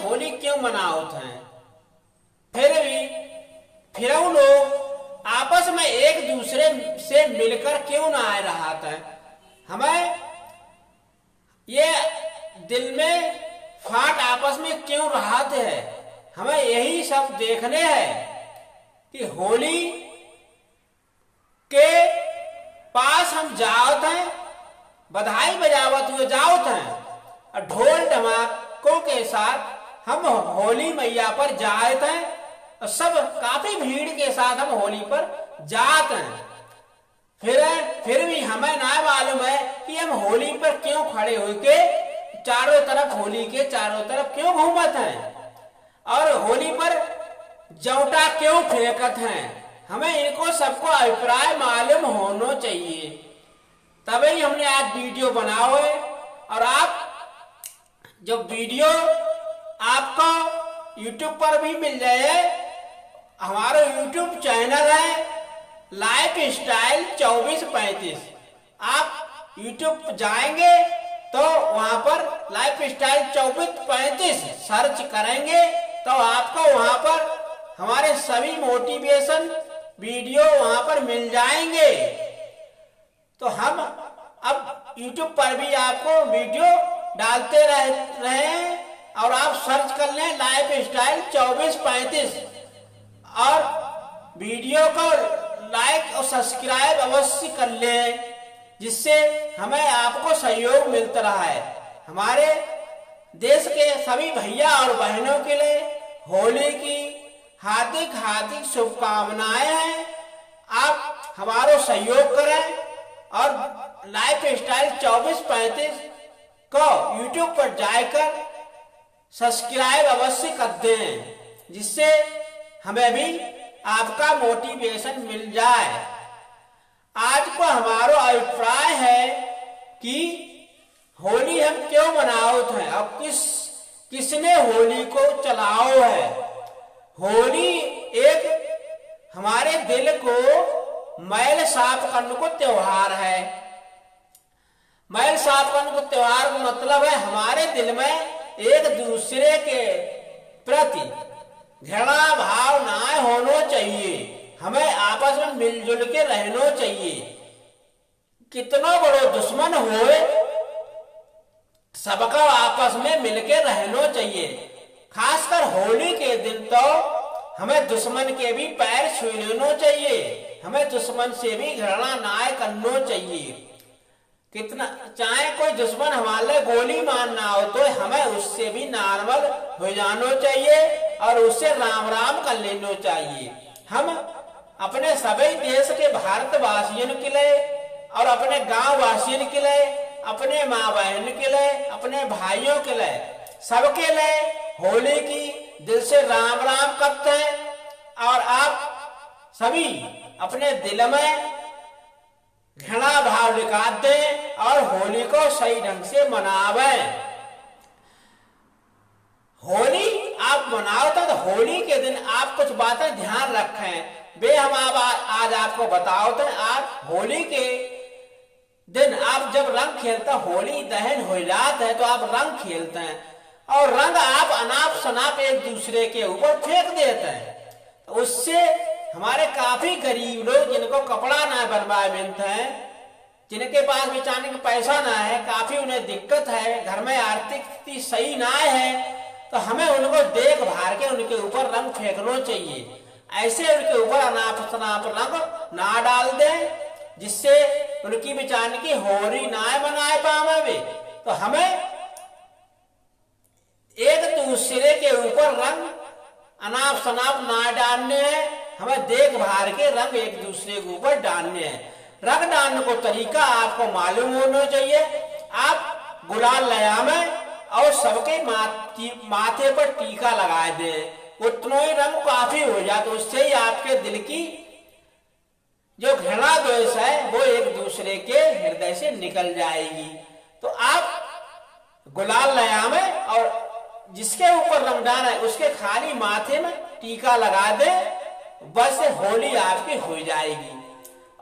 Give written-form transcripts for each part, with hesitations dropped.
होली क्यों मनावत हैं। फिर लोग आपस में एक दूसरे से मिलकर क्यों ना आ रहा था। हमें ये दिल में फाट आपस में क्यों रहा थे। हमें यही सब देखने हैं कि होली के पास हम जावत हैं, बधाई बजावत हुए जावत हैं और ढोल धमाकों के साथ हम होली मैया पर जाते हैं और सब काफी भीड़ के साथ हम होली पर जाते हैं। फिर भी हमें ना मालूम है कि हम होली पर क्यों खड़े होके चारों तरफ होली के चारों तरफ क्यों घूमत हैं और होली पर जौटा क्यों फेंकत हैं। हमें इनको सबको अभिप्राय मालूम होना चाहिए, तभी हमने आज वीडियो बनाओ है। और आप जो वीडियो आपको YouTube पर भी मिल जाए, हमारा YouTube चैनल है लाइफ स्टाइल 2435। आप YouTube जाएंगे तो वहां पर लाइफ स्टाइल 2435 सर्च करेंगे तो आपको वहां पर हमारे सभी मोटिवेशन वीडियो वहां पर मिल जाएंगे। तो हम अब YouTube पर भी आपको वीडियो डालते रहे हैं और आप सर्च कर लें लाइफ स्टाइल 2435 और वीडियो को लाइक और सब्सक्राइब अवश्य कर लें, जिससे हमें आपको सहयोग मिलता रहा है। हमारे देश के सभी भैया और बहनों के लिए होली की हार्दिक हार्दिक शुभकामनाएं हैं। आप हमारा सहयोग करें और लाइफ स्टाइल 2435 को YouTube पर जाकर सब्सक्राइब अवश्य कर दें, जिससे हमें भी आपका मोटिवेशन मिल जाए। आज को हमारा अभिप्राय है कि होली हम क्यों मनावत हैं और किसने होली को चलाओ है। होली एक हमारे दिल को मैल साफ करने को त्योहार है। मैल साफ करने को त्योहार का मतलब है हमारे दिल में एक दूसरे के प्रति घृणा भाव ना होना चाहिए। हमें आपस में मिलजुल के रहना चाहिए। कितना बड़ो दुश्मन होए सबका आपस में मिलके रहना चाहिए। खासकर होली के दिन तो हमें दुश्मन के भी पैर छू लेना चाहिए। हमें दुश्मन से भी घृणा ना करना चाहिए। कितना चाहे कोई दुश्मन हमारे गोली मारना हो तो हमें उससे भी नॉर्मल हो जाना चाहिए और उससे राम राम कर लेना चाहिए। हम अपने सभी देश के भारतवासियों के लिए और अपने गांव वासियों के लिए, अपने माँ बहन के लिए, अपने भाइयों के लिए, सबके लिए होली की दिल से राम राम करते हैं। और आप सभी अपने दिल में घृणा भाव निकाल दें और होली को सही ढंग से मनावें। होली आप मनाओ तो होली के दिन आप कुछ बातें ध्यान रखें। वे हम आज आपको बताओ तो आज होली के दिन आप जब रंग खेलते हैं, होली दहन हो जाता है तो आप रंग खेलते हैं और रंग आप अनाप शनाप एक दूसरे के ऊपर फेंक देते हैं। तो उससे हमारे काफी गरीब लोग जिनको कपड़ा ना बनवाए मिलते हैं, जिनके पास बेचाने का पैसा ना है, काफी उन्हें दिक्कत है, घर में आर्थिक स्थिति सही ना है, तो हमें उनको देख भार के उनके ऊपर रंग फेंकना चाहिए। ऐसे उनके ऊपर अनाप शनाप रंग ना डाल दें, जिससे उनकी बेचाने की होली ना मनाए पावे। तो हमें एक दूसरे के ऊपर रंग अनाप शनाप ना डालने हैं। हमें देख भार के रंग एक दूसरे के ऊपर डालने हैं। रंग डालने को तरीका आपको मालूम होना चाहिए। आप गुलाल लगाएं और सबके माथे पर टीका लगा दें, उतना ही रंग काफी हो जाए। तो उससे ही आपके दिल की जो घृणा द्वेष है वो एक दूसरे के हृदय से निकल जाएगी। तो आप गुलाल लगाएं और जिसके ऊपर रंग डाला है उसके खाली माथे में टीका लगा दे, बस होली आपकी हो जाएगी।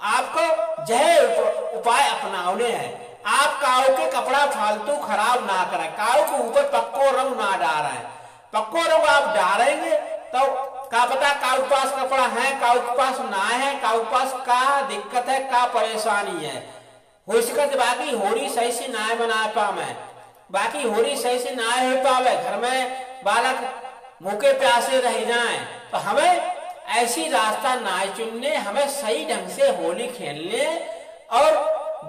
आपको यह उपाय अपनाने हैं। आप काऊ के कपड़ा फालतू खराब ना करें, काऊ के ऊपर पक्को रंग ना डालें। पक्को रहो आप डालेंगे तो का पता काउ के पास कपड़ा है, काउ के पास ना है, काउ के पास का दिक्कत है, का परेशानी है। हो सकत बाकी होली सही से ना बना पावे, बाकी होली सही से ना हो पावे, घर में बालक भूखे प्यासे रह जाएं, तो हमें ऐसी रास्ता ना चुनने, हमें सही ढंग से होली खेलने और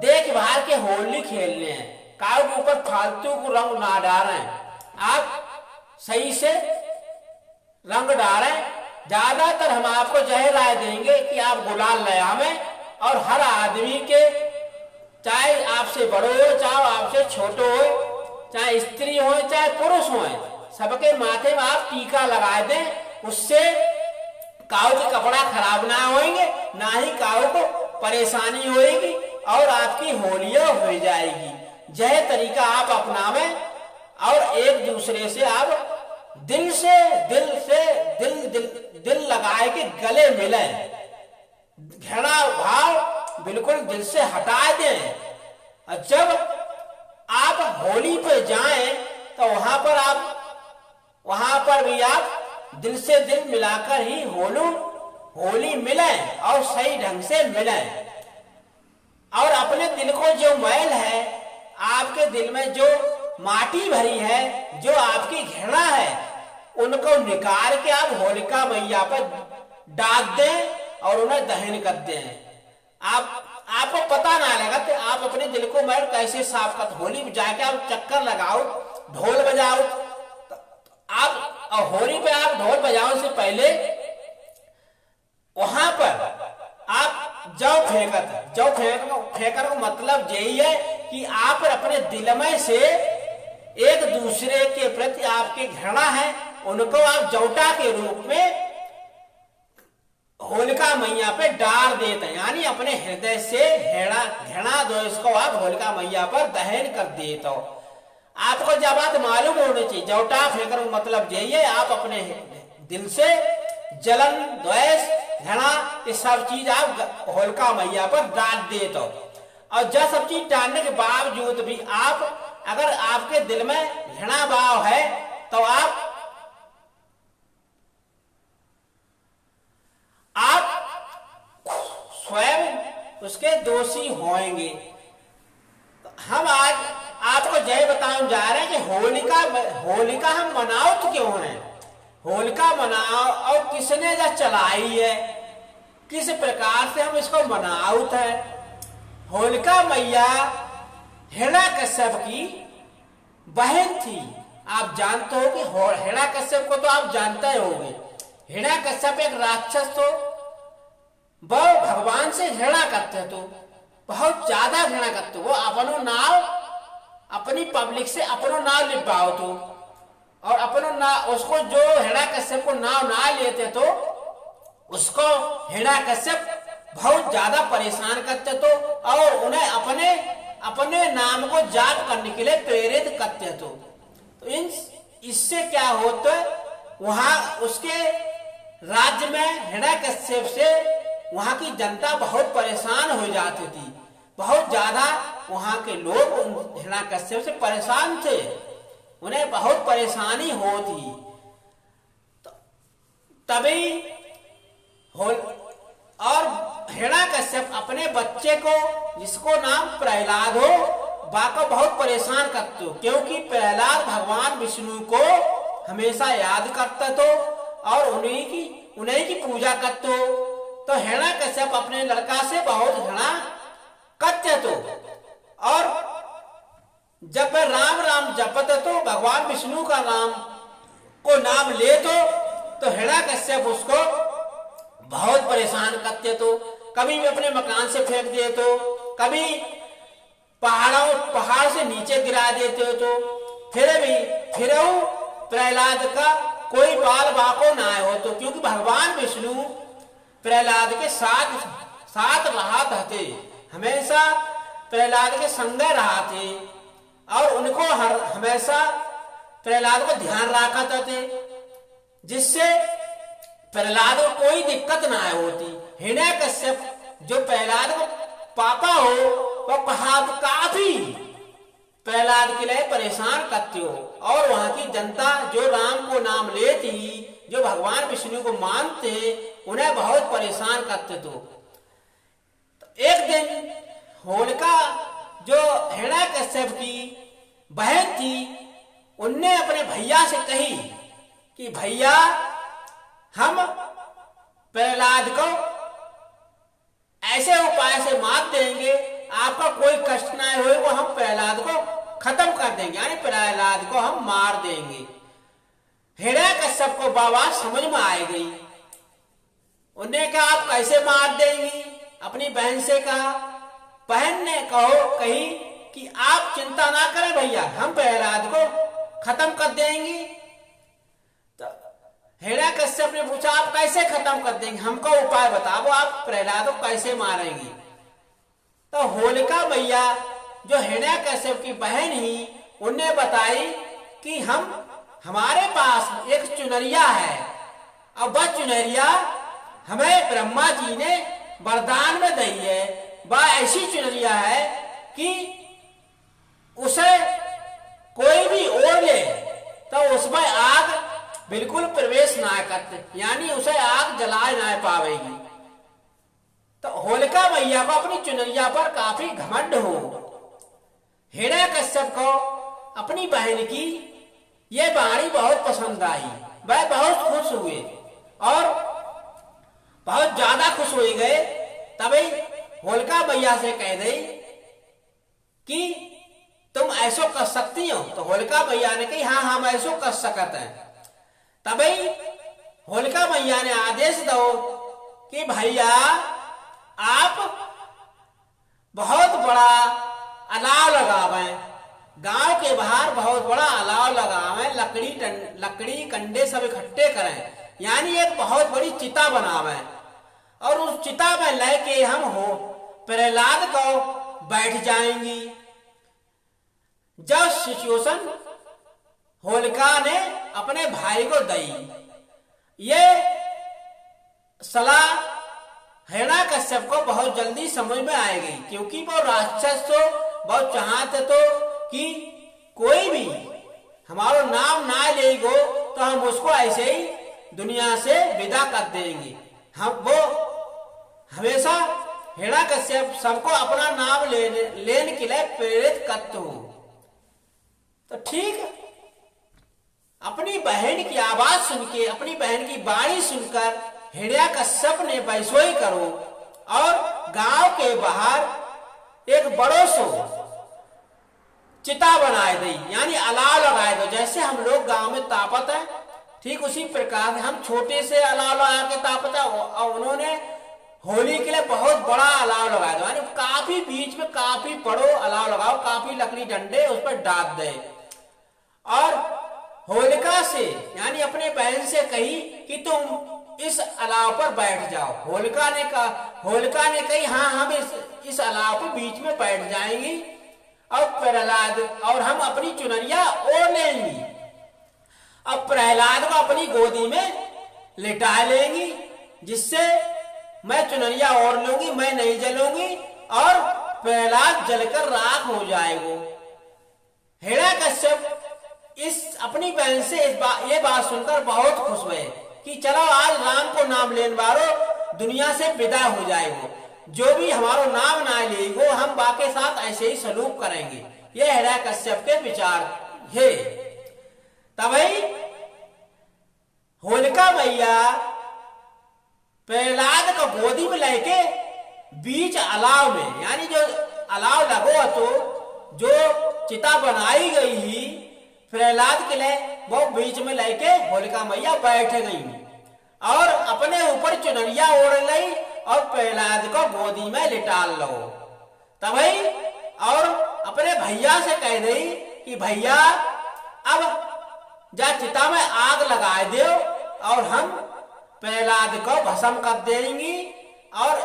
देखभाल के होली खेलने, काउ के ऊपर फालतू को रंग ना डालें, आप सही से रंग डालें। ज्यादातर हम आपको यह राय देंगे कि आप गुलाल लगावें और हर आदमी के, चाहे आपसे बड़ो हो, चाहे आपसे छोटो हो, चाहे स्त्री हो चाहे पुरुष हो, सबके माथे में आप टीका लगा दें। उससे काऊ के कपड़ा खराब ना होंगे, ना ही काऊ को परेशानी होगी और आपकी होलियां हो जाएगी। यह तरीका आप अपनावें और एक दूसरे से आप दिल लगाए के गले मिले, घृणा भाव बिल्कुल दिल से हटा दें। और जब आप होली पे जाएं तो वहां पर भी आप दिल से दिल मिलाकर ही होली मिलें और सही ढंग से मिलें। और अपने दिल को जो मैल है, आपके दिल में जो माटी भरी है, जो आपकी घृणा है, उनको निकाल के आप होलिका मैया पर डाल दें और उन्हें दहन कर दें। आपको पता ना लगा कि आप अपने दिल को मैल कैसे साफ कर। होली में जाके आप चक्कर लगाओ, ढोल बजाओ, आप होली पे आप ढोल बजाओ से पहले वहां पर आप जौ फेंकर का मतलब यही है कि आप अपने दिल में से एक दूसरे के प्रति आपकी घृणा है, उनको आप जौटा के रूप में होलिका मैया पे डाल देते हैं, यानी अपने हृदय से घृणा द्वेष को आप होलिका मैया पर दहन कर देते हो। आपको जब बात मालूम होनी चाहिए, जौटा फेंकर मतलब यही है, आप अपने दिल से जलन द्वेष घृणा ये सब चीज आप होलिका मैया पर डाल देते हो। और जब सब चीज डालने के बावजूद भी आप, अगर आपके दिल में घृणा भाव है तो आप स्वयं उसके दोषी होंगे। तो हम आज आपको यह बताने जा रहे हैं कि होलिका हम मनाओ तो क्यों है, होलिका मनाओ और किसने जो चलाई है, किस प्रकार से हम इसको मनाउत है। होलिका मैया हिरण्यकश्यप की बहन थी। आप जानते हो कि हिरण्यकश्यप को तो आप जानते होंगे। हिरण्यकश्यप एक राक्षस तो वह भगवान से घृणा करते, तो बहुत ज्यादा घृणा करते। वो अपनो नाव अपनी पब्लिक से अपनो नाव लिपाओ तो, और अपनो नाव उसको जो हिरण्यकश्यप को नाव ना लेते तो उसको हिरण्यकश्यप बहुत ज्यादा परेशान करते तो, और उन्हें अपने नाम को जाप करने के लिए प्रेरित करते तो इससे क्या होता, वहां उसके राज्य में हिरण्यकश्यप से वहां की जनता बहुत परेशान हो जाती थी। बहुत ज्यादा वहां के लोग हिरण्यकश्यप से परेशान थे, उन्हें बहुत परेशानी होती। तभी और हिरण्यकश्यप अपने बच्चे को, जिसको नाम प्रहलाद हो, बाको बहुत परेशान करते हो, क्योंकि प्रहलाद भगवान विष्णु को हमेशा याद करते तो और उन्हीं की पूजा करते हो। तो हिरण्यकश्यप अपने लड़का से बहुत घृणा करते तो, और जब वह राम राम जपते तो भगवान विष्णु का नाम ले तो हिरण्यकश्यप उसको बहुत परेशान करते तो, कभी भी अपने मकान से फेंक दे तो, कभी पहाड़ से नीचे गिरा देते तो, फिर प्रहलाद का कोई बाल बाको ना हो तो, क्योंकि भगवान विष्णु प्रहलाद के साथ रहा थे, हमेशा प्रहलाद के संग रहा थे और उनको हमेशा प्रहलाद को ध्यान रखा थे, जिससे प्रहलाद को कोई दिक्कत ना होती। हिरण्यकश्यप जो प्रहलाद को पापा हो, वो काफी प्रहलाद के लिए परेशान करते हो। और वहां की जनता जो राम को नाम लेती, जो भगवान विष्णु को मानते, उन्हें बहुत परेशान करते। तो एक दिन होलिका जो हिरण्यकश्यप की बहन थी, उनने अपने भैया से कही कि भैया, हम प्रहलाद को ऐसे उपाय से मार देंगे, आपका कोई कष्ट ना हो, वो हम प्रहलाद को खत्म कर देंगे, यानी प्रहलाद को हम मार देंगे। हिरण्यकश्यप को बाबा समझ में आ गई। उन्होंने कहा आप कैसे मार देंगी? अपनी बहन से कहा। बहन ने कही कि आप चिंता ना करें भैया, हम प्रहलाद को खत्म कर देंगे। तो हिरण्यकश्यप ने पूछा आप कैसे खत्म कर देंगे, हमको उपाय बताओ, आप प्रहलाद को कैसे मारेंगी? तो होलिका मैया जो हिरण्यकश्यप की बहन ही, उन्हें बताई कि हमारे पास एक चुनरिया है, और वह चुनरिया हमें ब्रह्मा जी ने वरदान में दी है। वह ऐसी चुनरिया है कि उसे कोई भी ओढ़ ले तो उसमें आग बिल्कुल प्रवेश ना करते, यानी उसे आग जला ना पावेगी। तो होलिका मैया को अपनी चुनरिया पर काफी घमंड हो। हिरण्यकश्यप को अपनी बहन की यह वाणी बहुत पसंद आई। वह बहुत खुश हुए और बहुत ज्यादा खुश हो गए। तभी होलिका मैया से कह दी कि तुम ऐसो कर सकती हो? तो होलिका मैया ने कही हाँ हम ऐसो कर सकते हैं। तभी होलिका मैया ने आदेश दो कि भैया आप बहुत बड़ा अलाव लगावें, गांव के बाहर बहुत बड़ा अलाव लगावें, लकड़ी कंडे सब इकट्ठे करें, यानी एक बहुत बड़ी चिता बनावें, और उस चिता में लेके हम प्रहलाद को बैठ जाएंगी। जब सिचुएशन होलिका ने अपने भाई को दी, ये सलाह हिरण्यकश्यप को बहुत जल्दी समझ में आ गई, क्योंकि वो राक्षस तो बहुत चाहते तो कि कोई भी हमारा नाम ना लेगो तो हम उसको ऐसे ही दुनिया से विदा कर देंगे। वो हमेशा हिरण्यकश्यप सबको अपना नाम लेने के लिए प्रेरित करते हो। तो ठीक अपनी बहन की आवाज सुन के, अपनी बहन की वाणी सुनकर हिरण्यकश्यप ने वैसो ही करो, और गांव के बाहर एक बड़ो सो चिता बनाए दी, यानी अलाव लगाए दो। जैसे हम लोग गांव में तापत है, ठीक उसी प्रकार हम छोटे से अलाव लगा के तापत है, और उन्होंने होली के लिए बहुत बड़ा अलाव लगाया दो, यानी काफी बीच में काफी बड़ो अलाव लगाओ, काफी लकड़ी डंडे उस पर डाल दे। और होलिका से यानी अपने बहन से कही कि तुम इस अलाव पर बैठ जाओ। होलिका ने कही हाँ हम इस अलाव पर बीच में बैठ जाएंगी, और प्रहलाद और हम अपनी चुनरिया ओढ़ लेंगी, अब प्रहलाद को अपनी गोदी में लिटा लेंगी, जिससे मैं चुनरिया ओढ़ लूंगी, मैं नहीं जलूंगी, और प्रहलाद जलकर राख हो जाएगा। हिरण्यकश्यप इस अपनी बहन से ये बात सुनकर बहुत खुश हुए कि चलो आज राम को नाम लेने वालों दुनिया से विदा हो जाएगा, जो भी हमारा नाम ना लेगो हम बाकी साथ ऐसे ही सलूक करेंगे। ये हिरण्यकश्यप के विचार है। तभी होलिका मैया प्रहलाद को गोदी में लेके बीच अलाव में, यानी जो अलाव लगो तो जो चिता बनाई गई ही प्रहलाद के लिए, वो बीच में लेके होलिका मैया बैठ गई और अपने ऊपर चुनरिया ओढ़ ली और प्रहलाद को गोदी में लिटा लो। तभी और अपने भैया से कह दी कि भैया अब जा चिता में आग लगा दो और हम प्रहलाद को भस्म कर देंगी, और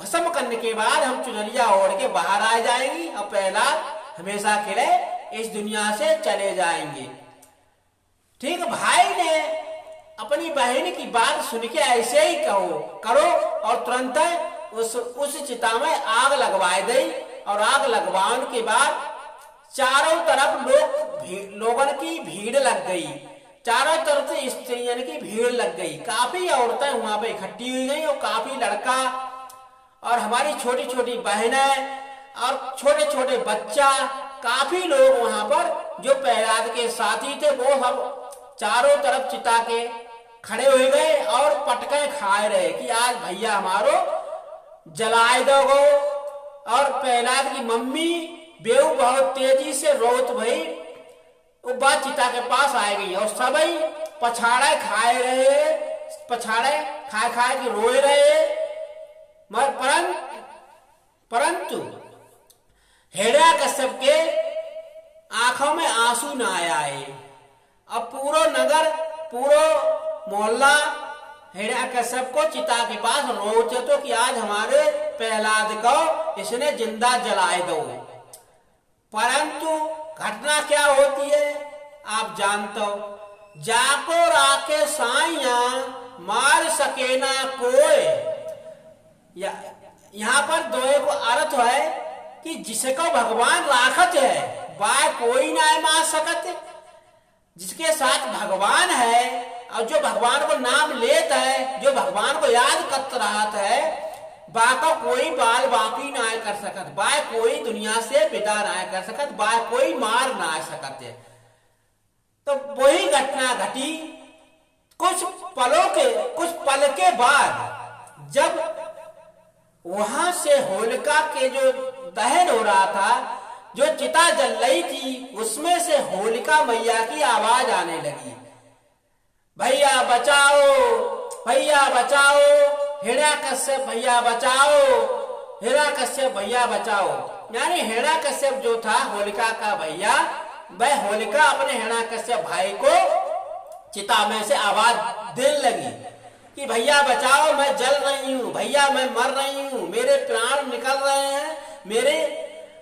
भस्म करने के बाद हम चुनरिया ओढ़ के बाहर आ जाएंगी और प्रहलाद हमेशा के लिए इस दुनिया से चले जाएंगे। ठीक, भाई ने अपनी बहन की बात सुन के ऐसे ही करो और तुरंत उस चिता में आग लगवा दी, और आग लगवाने के बाद चारों तरफ लोगों की भीड़ लग गई, चारों तरफ से स्त्रियों की भीड़ लग गई, काफी औरतें वहां पे इकट्ठी हुई गई और काफी लड़का और हमारी छोटी छोटी बहनें और छोटे छोटे बच्चा, काफी लोग वहां पर जो प्रहलाद के साथी थे वो सब चारों तरफ चिता के खड़े हुए गए और पटके खाए रहे कि आज भैया हमारो जलाए दोगो। और प्रहलाद की मम्मी बेहू बहुत तेजी से रोत भई वो बात चिता के पास आ गई और सभी पछाड़े खाए रहे, पछाड़े खाए खाए के रोए रहे। मगर परंतु हिरण्यकश्यप के आंखों में आंसू न आए। अब पूरा नगर, पूरा मोहल्ला हिरण्यकश्यप को चिता के पास रोते तो कि आज हमारे प्रहलाद को इसने जिंदा जलाए दो। परंतु घटना क्या होती है आप जानते हो, जाको राके साइया मार सके ना कोई। यहाँ पर दोए को अर्थ है कि जिसको भगवान राखत है वह कोई ना मार सकत। जिसके साथ भगवान है और जो भगवान को नाम लेता है, जो भगवान को याद कर रहा है, बाका कोई बाल बाकी ना कर सकत, बाय कोई दुनिया से विदा ना कर सकत, बाय कोई मार ना सकत। तो वही घटना घटी कुछ पल के बाद जब वहां से होलिका के जो दहन हो रहा था, जो चिता जल रही थी, उसमें से होलिका मैया की आवाज आने लगी, भैया बचाओ, भैया बचाओ, हिरण्यकश्यप भैया बचाओ, हिरण्यकश्यप भैया बचाओ। यानी हिरण्यकश्यप जो था होलिका का भैया, वह होलिका अपने हिरण्यकश्यप भाई को चिता में से आवाज देने लगी कि भैया बचाओ, मैं जल रही हूँ, भैया मैं मर रही हूँ, मेरे प्राण निकल रहे हैं, मेरे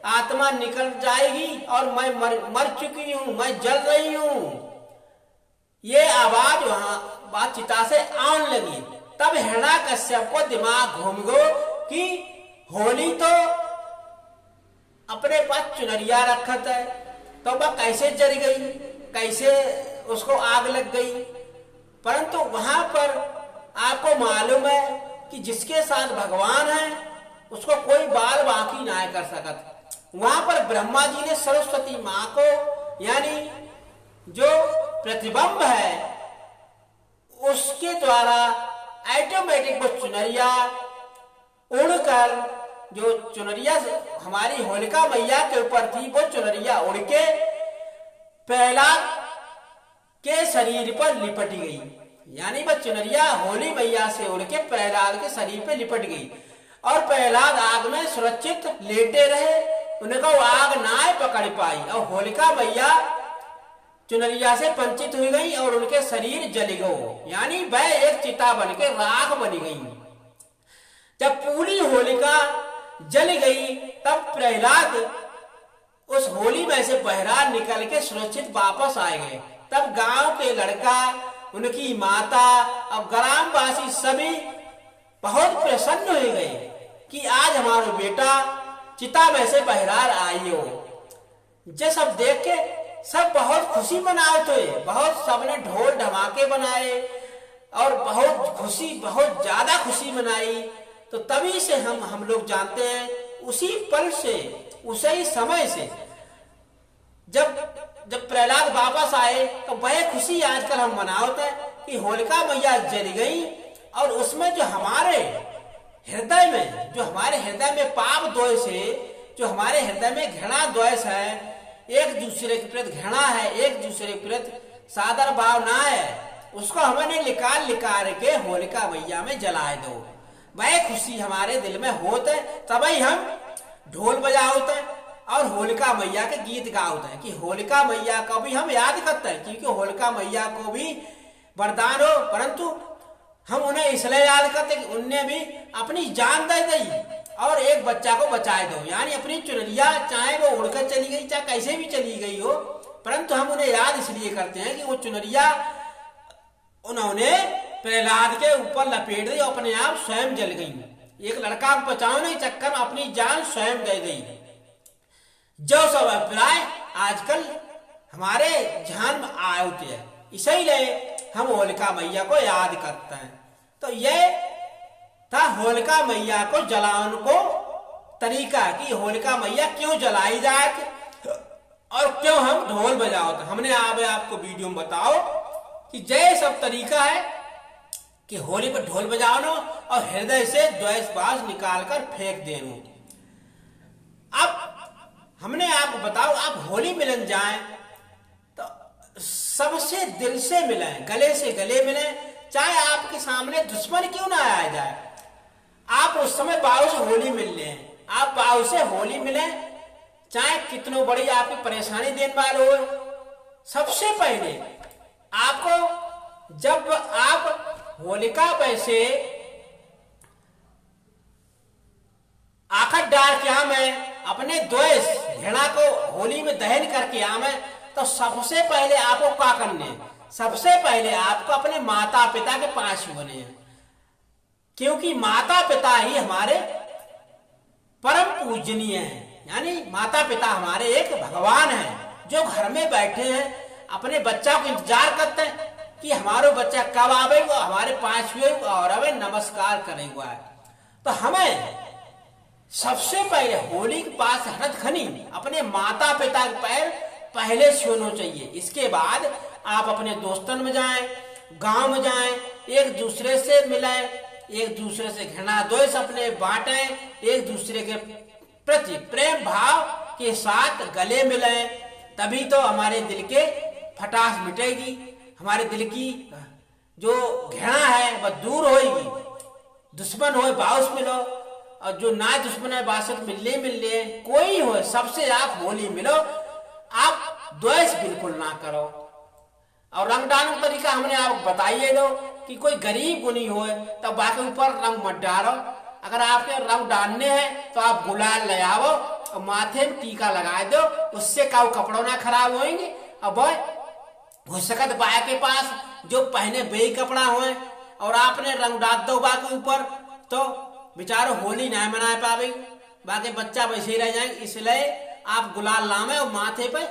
आत्मा निकल जाएगी और मैं मर चुकी हूँ, मैं जल रही हूँ। ये आवाज वहां बात चिता से आने लगी। तब हिरण्यकश्यप को दिमाग घूम गो कि होली तो अपने पास चुनरिया रखत है, तो वह कैसे जल गई, कैसे उसको आग लग गई। परंतु वहां पर आपको मालूम है कि जिसके साथ भगवान है उसको कोई बाल बाकी ना कर सकत। वहां पर ब्रह्मा जी ने सरस्वती माँ को, यानी जो प्रतिबिंब है, उसके द्वारा ऑटोमेटिक वो चुनरिया उड़कर, जो चुनरिया हमारी होलिका मैया के ऊपर थी, वो चुनरिया उड़ के प्रहलाद के शरीर पर लिपट गई। यानी वह चुनरिया होली मैया से उड़ के प्रहलाद के शरीर पे लिपट गई और प्रहलाद आग में सुरक्षित लेटे रहे, उनको आग ना पकड़ पाई और होलिका मैया चुनरिया से वंचित हो गई और उनके शरीर जल गए। यानी वह एक चिता बन के राख बनी गई। जब पूरी होलिका जल गई तब प्रहलाद उस होली में से बाहर निकल के सुरक्षित वापस आ गए। तब गांव के लड़का, उनकी माता और ग्रामवासी सभी बहुत प्रसन्न हो गए कि आज हमारा बेटा चिता में से बाहर आई हो। ये सब देख के सब बहुत खुशी मनाए थे, बहुत सबने ढोल धमाके बनाए और बहुत खुशी, बहुत ज्यादा खुशी मनाई। तो तभी से हम लोग जानते हैं, उसी पल से, उसी समय से जब प्रहलाद वापस आए तो वह खुशी आजकल हम मनाते हैं कि होलिका मैया जल गई और उसमें जो हमारे हृदय में पाप द्वेष है, जो हमारे हृदय में घृणा द्वेष है, एक दूसरे के प्रति घृणा है, एक दूसरे के प्रति सादर भावना है, उसको हमने निकाल के होलिका मैया में जलाए दो। वह खुशी हमारे दिल में होते, तभी हम ढोल बजाते और होलिका मैया के गीत गाते हैं कि होलिका मैया को भी हम याद करते हैं, क्योंकि होलिका मैया को भी वरदान हो, परंतु हम उन्हें इसलिए याद करते कि उनने भी अपनी जान दे दी और एक बच्चा को बचाए दो। यानी अपनी चुनरिया चाहे वो उड़कर चली गई, चाहे कैसे भी चली गई हो, परंतु हम उन्हें याद इसलिए करते हैं कि वो चुनरिया उन्होंने प्रहलाद के ऊपर लपेट दी और अपने आप स्वयं जल गई। एक लड़का को बचाने के चक्कर में अपनी जान स्वयं दे गई। जो सब अभिप्राय आजकल हमारे ध्यान में आए होते हैं, इसीलिए हम होलिका मैया को याद करते हैं। तो ये था होलिका मैया को जलाने को तरीका कि होलिका मैया क्यों जलाई जाए और क्यों हम ढोल बजाओ। तो हमने आपको वीडियो में बताओ कि जय सब तरीका है कि होली पर ढोल बजानो और हृदय से द्वेष बाज निकालकर फेंक देनो। अब हमने आपको बताओ, आप होली मिलन जाएं तो सबसे दिल से मिलें, गले से गले मिलें, चाहे आपके सामने दुश्मन क्यों ना आया जाए। आप उस समय बाबू से होली मिल लें, आप बाबू से होली मिलें, चाहे कितनी बड़ी आपकी परेशानी देने वाले हो। सबसे पहले आपको जब आप होलिका पैसे आखिर डाल के आवे, अपने द्वेष घृणा को होली में दहन करके आवे, तो सबसे पहले आपको क्या करने, सबसे पहले आपको अपने माता पिता के पास होने, क्योंकि माता पिता ही हमारे परम पूजनीय हैं। यानी माता पिता हमारे एक भगवान हैं जो घर में बैठे हैं, अपने बच्चा को इंतजार करते हैं कि हमारा बच्चा कब आवेगा, हमारे पास हुए और हमें नमस्कार करेगा। तो हमें सबसे पहले होली के पास हरद खनी अपने माता पिता के पैर पहले छूना चाहिए। इसके बाद आप अपने दोस्तन में जाएं, गांव में जाएं, एक दूसरे से मिलें, एक दूसरे से घृणा द्वेष अपने बांटें, एक दूसरे के प्रति प्रेम भाव के साथ गले मिलें, तभी तो हमारे दिल के फटास मिटेगी, हमारे दिल की जो घृणा है वह दूर होगी। दुश्मन हो बाउस मिलो और जो ना दुश्मन है बासत मिलने कोई हो, सबसे आप होली मिलो, आप द्वेष बिल्कुल ना करो। और रंग डालने का तरीका हमने आपको बताइए दो कि कोई गरीब गुनी हो तब बाकी ऊपर रंग मत डालो। अगर आपके रंग डालने हैं तो आप गुलाल ले आओ और माथे में टीका लगा दो, उससे काऊ कपड़ों ना खराब होंगे। अब हो सकत बाया के पास जो पहने बे कपड़ा हुए और आपने रंग डाल दो बाकी ऊपर, तो बेचारो होली ना मना पावे, बाकी बच्चा वैसे ही रह जाएंगे। इसलिए आप गुलाल लावे और माथे पे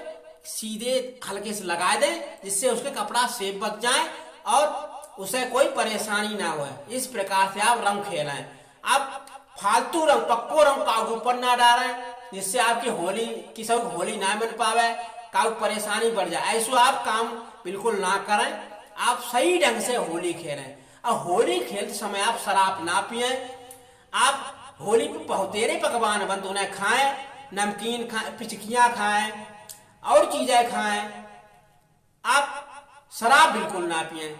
सीधे हल्के से लगा दें, जिससे उसके कपड़ा सेफ बच जाए और उसे कोई परेशानी ना हो। इस प्रकार से आप रंग खेलें। आप फालतू रंग पक्को रंग कागज ऊपर ना डालें, जिससे आपकी होली किसी को होली ना मिल पावे, कागज परेशानी बढ़ जाए। ऐसा आप काम बिल्कुल ना करें, आप सही ढंग से होली खेलें। और होली खेलते समय आप शराब ना पिए, आप होली पे बहुतेरे पकवान बनते उन्हें खाएं, नमकीन खाएं, पिचकियां खाएं और चीजें खाएं। आप शराब बिल्कुल ना पिए,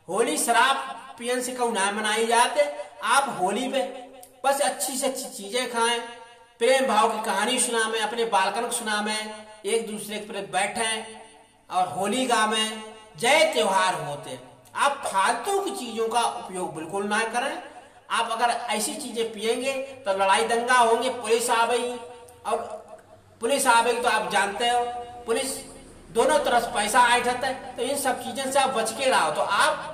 होली शराब पियन से क्यों ना मनाई जाते। आप होली पे बस अच्छी से अच्छी चीजें खाएं, प्रेम भाव की कहानी सुनावें, अपने बालकन को सुनावें, एक दूसरे के प्रति बैठें और होली गावें, जय त्योहार होते। आप फालतू की चीजों का उपयोग बिल्कुल ना करें। आप अगर ऐसी चीजें पिएंगे तो लड़ाई दंगा होंगे, पुलिस आवेगी, और पुलिस आवेगी तो आप जानते हो पुलिस दोनों तरफ पैसा ऐठता है। तो इन सब चीजों से आप बच के रहो। तो आप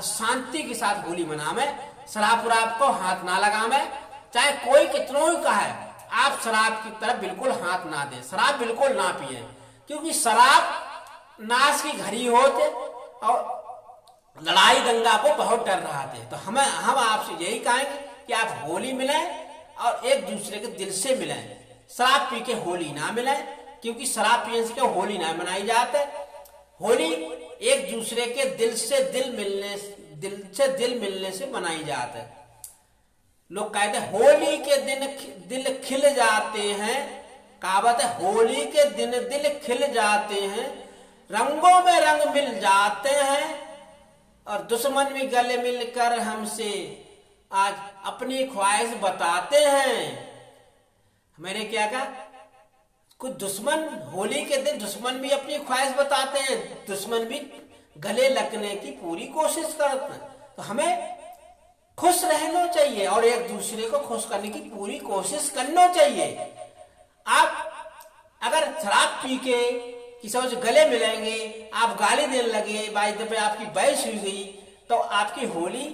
शांति के साथ होली मनावें, शराब वराब को हाथ ना लगावें, चाहे कोई कितनों ही का है, आप शराब की तरफ बिल्कुल हाथ ना दें, शराब बिल्कुल ना पिए, क्योंकि शराब नाश की घड़ी होते और लड़ाई दंगा को बहुत डर रहा थे। तो हम आपसे यही कहेंगे कि आप होली मिलें और एक दूसरे के दिल से मिलें, शराब पी के होली ना मिलें, क्योंकि शराब पीने से होली ना मनाई जाते। होली एक दूसरे के दिल से दिल मिलने से मनाई जाते है। लोग कहते हैं होली के दिन दिल खिल जाते हैं, कहावत है होली के दिन दिल खिल जाते हैं, रंगों में रंग मिल जाते हैं और दुश्मन भी गले मिलकर हमसे आज अपनी ख्वाहिश बताते हैं। मैंने क्या कहा, कुछ दुश्मन होली के दिन दुश्मन भी अपनी ख्वाहिश बताते हैं, दुश्मन भी गले लगने की पूरी कोशिश करते हैं। तो हमें खुश रहना चाहिए और एक दूसरे को खुश करने की पूरी कोशिश करना चाहिए। आप अगर शराब पी के किसी से गले मिलेंगे, आप गाली देने लगे, बाई दफे आपकी बहस हुई गई, तो आपकी होली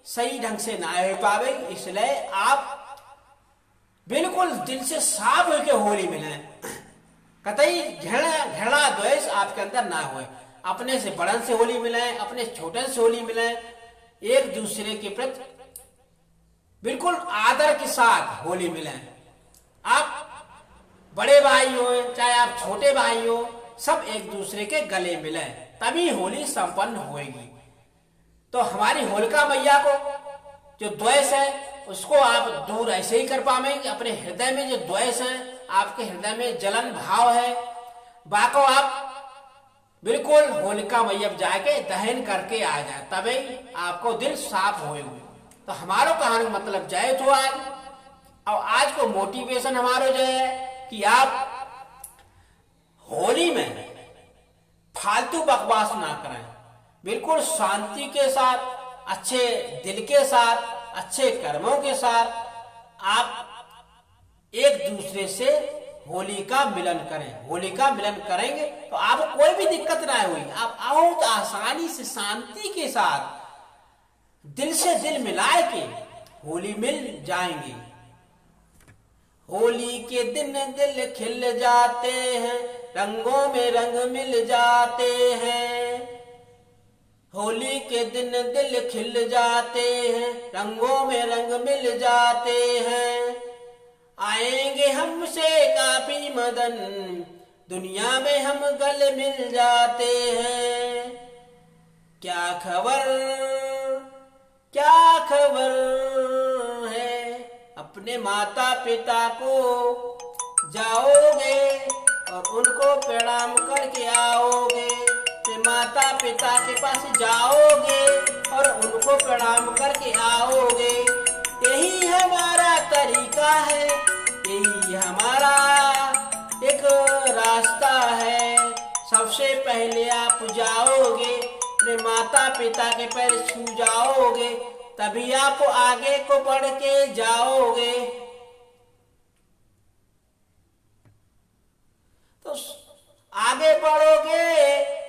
सही ढंग से ना हो पावे। इसलिए आप बिल्कुल दिल से साफ होकर होली मिलें। कतई घृणा द्वेष आपके अंदर ना हो। अपने से बड़न से होली मिलाएं, अपने छोटे से होली मिलाएं, एक दूसरे के प्रति बिल्कुल आदर के साथ होली मिलाएं। आप बड़े भाई हो चाहे आप छोटे भाई हो, सब एक दूसरे के गले मिलें, तभी होली संपन्न होगी। तो हमारी होलिका मैया को जो द्वेष है उसको आप दूर ऐसे ही कर पाएंगे। अपने हृदय में जो द्वेष है, आपके हृदय में जलन भाव है, बाको आप बिल्कुल होलिका मैया जाके दहन करके आ जाए, तभी आपको दिल साफ होएगा। तो हमारो कहानी मतलब जय तो आज, और आज को मोटिवेशन हमारो जो है कि आप होली में फालतू बकवास ना करें, बिल्कुल शांति के साथ, अच्छे दिल के साथ, अच्छे कर्मों के साथ आप एक दूसरे से होली का मिलन करें। होली का मिलन करेंगे तो आपको कोई भी दिक्कत ना हुई, आप बहुत आसानी से शांति के साथ दिल से दिल मिलाए के होली मिल जाएंगे। होली के दिन दिल खिल जाते हैं, रंगों में रंग मिल जाते हैं। होली के दिन दिल खिल जाते हैं, रंगों में रंग मिल जाते हैं। आएंगे हमसे काफी मदन, दुनिया में हम गले मिल जाते हैं। क्या खबर है, अपने माता पिता को जाओगे और उनको प्रणाम करके आओगे। फिर माता पिता के पास जाओगे और उनको प्रणाम करके आओगे। यही हमारा तरीका है, यही हमारा एक रास्ता है। सबसे पहले आप जाओगे, अपने माता पिता के पैर छू जाओगे, तभी आप आगे को बढ़ के जाओगे। तो आगे बढ़ोगे,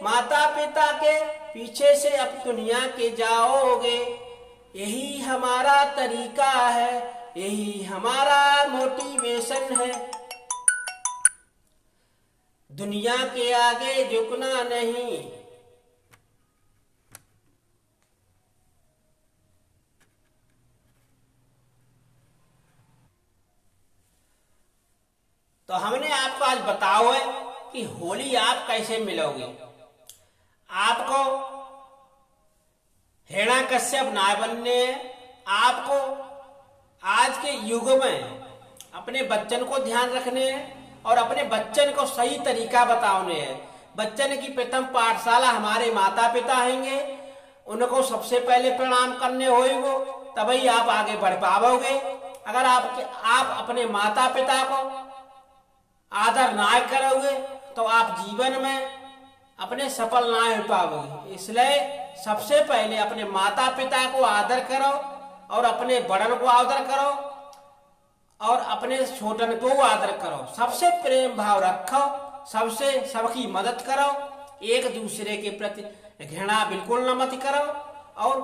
माता पिता के पीछे से अब दुनिया के जाओगे। यही हमारा तरीका है, यही हमारा मोटिवेशन है। दुनिया के आगे झुकना नहीं। तो हमने आपको आज बताओ है कि होली आप कैसे मिलोगे। आपको हिरण्यकश्यप ना बनने हैं। आपको आज के युग में अपने बच्चन को ध्यान रखने हैं और अपने बच्चन को सही तरीका बताने हैं। बच्चन की प्रथम पाठशाला हमारे माता पिता हैंगे, उनको सबसे पहले प्रणाम करने होएगो, तभी आप आगे बढ़ पाओगे। अगर आप अपने माता पिता को आदर ना करोगे तो आप जीवन में अपने सफल ना हो पाओगे। इसलिए सबसे पहले अपने माता पिता को आदर करो और अपने बड़न को आदर करो और अपने छोटन को आदर करो। सबसे प्रेम भाव रखो, सबकी मदद करो, एक दूसरे के प्रति घृणा बिल्कुल न मत करो और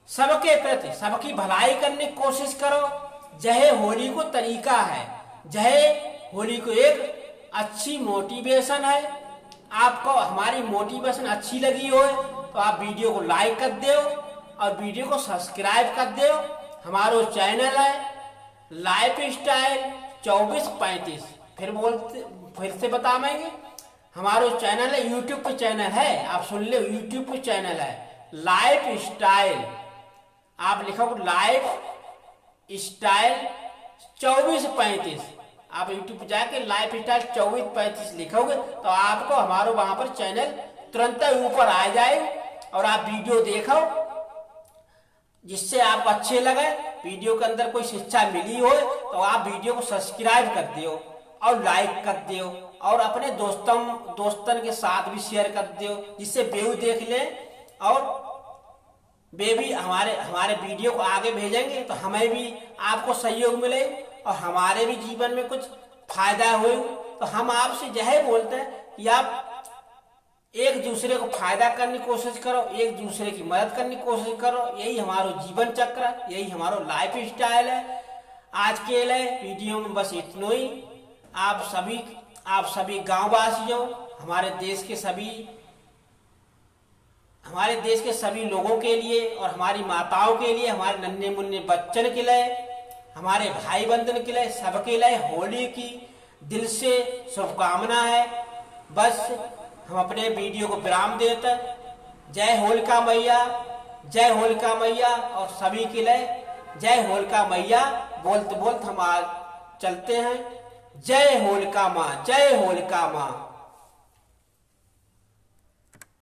सबके प्रति सबकी भलाई करने की कोशिश करो। जय होली को तरीका है, जय होली को एक अच्छी मोटिवेशन है। आपको हमारी मोटिवेशन अच्छी लगी हो तो आप वीडियो को लाइक कर दो और वीडियो को सब्सक्राइब कर दो। हमारा चैनल है लाइफ स्टाइल 2435। फिर से बताएंगे, हमारा चैनल है यूट्यूब पे चैनल है, आप सुन ले, यूट्यूब पे चैनल है लाइफ स्टाइल। आप लिखोगे लाइफ स्टाइल 2435, आप यूट्यूब पे जाके लाइफ स्टाइल 2435 लिखोगे तो आपको हमारे वहां पर चैनल तुरंत ऊपर आ जाए और आप वीडियो देखो जिससे आपको अच्छे लगे, वीडियो के अंदर कोई शिक्षा मिली हो तो आप वीडियो को सब्सक्राइब कर दियो और लाइक कर दियो और अपने दोस्तन के साथ भी शेयर कर दियो, जिससे वे देख ले और वे भी हमारे वीडियो को आगे भेजेंगे तो हमें भी आपको सहयोग मिले और हमारे भी जीवन में कुछ फायदा हो। तो हम आपसे यह बोलते हैं कि आप एक दूसरे को फायदा करने की कोशिश करो, एक दूसरे की मदद करने की कोशिश करो। यही हमारा जीवन चक्र है, यही हमारा लाइफ स्टाइल है। आज के लिए वीडियो में बस इतना ही। आप सभी आप सभी गांववासियों, हमारे देश के सभी लोगों के लिए और हमारी माताओं के लिए, हमारे नन्हे मुन्ने बच्चन के लिए, हमारे भाई बंधन के लिए, सबके लिए होली की दिल से शुभकामना है। बस हम अपने वीडियो को विराम देते हैं। जय होलिका मैया, जय होलिका मैया, और सभी के लिए जय होलिका मैया बोलते बोलते हम आज चलते हैं। जय होलिका माँ, जय होलिका माँ।